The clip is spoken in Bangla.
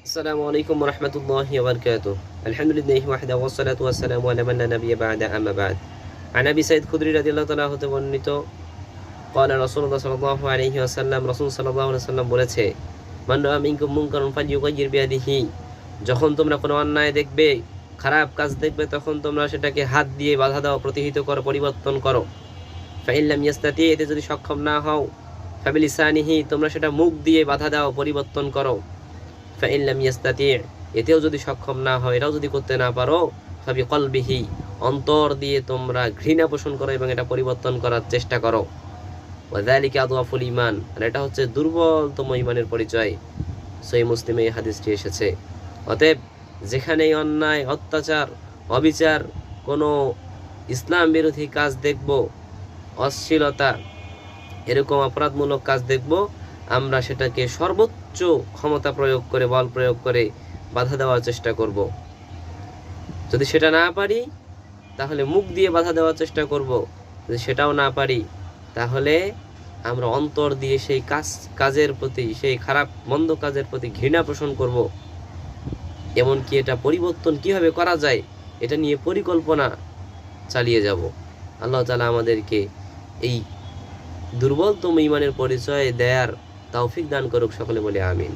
আসসালামু আলাইকুম ওয়া রাহমাতুল্লাহি ওয়া বারাকাতুহু। আলহামদুলিল্লাহি ওয়াহদাহু ওয়াসসালাতু ওয়াসসালামু আলা মান লা নাবিয়্যা বা'দা আম্মা বা'দ। আন আবি সাঈদ খুদরি রাদিয়াল্লাহু তাআলা হতে বর্ণিত ক্বালা রাসূলুল্লাহ সাল্লাল্লাহু আলাইহি ওয়াসাল্লাম, রাসূল সাল্লাল্লাহু আলাইহি ওয়াসাল্লাম বলেছে, মান রাআ মিনকুম মুনকারান ফালইয়ুগাইয়ির বিয়াদিহি, যখন তোমরা কোনো অন্যায় দেখবে, খারাপ কাজ দেখবে, তখন তোমরা সেটাকে হাত দিয়ে বাধা দাও, প্রতিহত করো, পরিবর্তন করো। ফাইন লাম ইয়াস্তাতি, এতে যদি সক্ষম না হও, ফাবিলিসানিহি, তোমরা সেটা মুখ দিয়ে বাধা দাও, পরিবর্তন করো। ফাইন লাম ইয়াস্তাতি, এতেও যদি সক্ষম না হয়, এটাও যদি করতে না পারো, ফাবিকলবিহি, অন্তর দিয়ে তোমরা ঘৃণা পোষণ করো এবং এটা পরিবর্তন করার চেষ্টা করো। ওয়াযালিকা আদওয়াফুল ঈমান, আর এটা হচ্ছে দুর্বলতম ঈমানের পরিচয়। সহিহ মুসলিমে এই হাদিসটি এসেছে। অতএব যেখানেই অন্যায়, অত্যাচার, অবিচার, কোনো ইসলাম বিরোধী কাজ দেখব, অশ্লীলতা, এরকম অপরাধমূলক কাজ দেখব, আমরা সেটাকে সর্বোচ্চ ক্ষমতা প্রয়োগ করে, বল প্রয়োগ করে বাধা দেওয়ার চেষ্টা করব। যদি সেটা না পারি, তাহলে মুখ দিয়ে বাধা দেওয়ার চেষ্টা করব। যদি সেটাও না পারি, তাহলে আমরা অন্তর দিয়ে সেই কাজের প্রতি, সেই খারাপ মন্দ কাজের প্রতি ঘৃণা পোষণ করব। এমনকি এটা পরিবর্তন কিভাবে করা যায়, এটা নিয়ে পরিকল্পনা চালিয়ে যাব। আল্লাহ তাআলা আমাদেরকে এই দুর্বলতম ঈমানের পরিচয় দেয়ার তৌফিক দান করুক। সকলে বলে আমিন।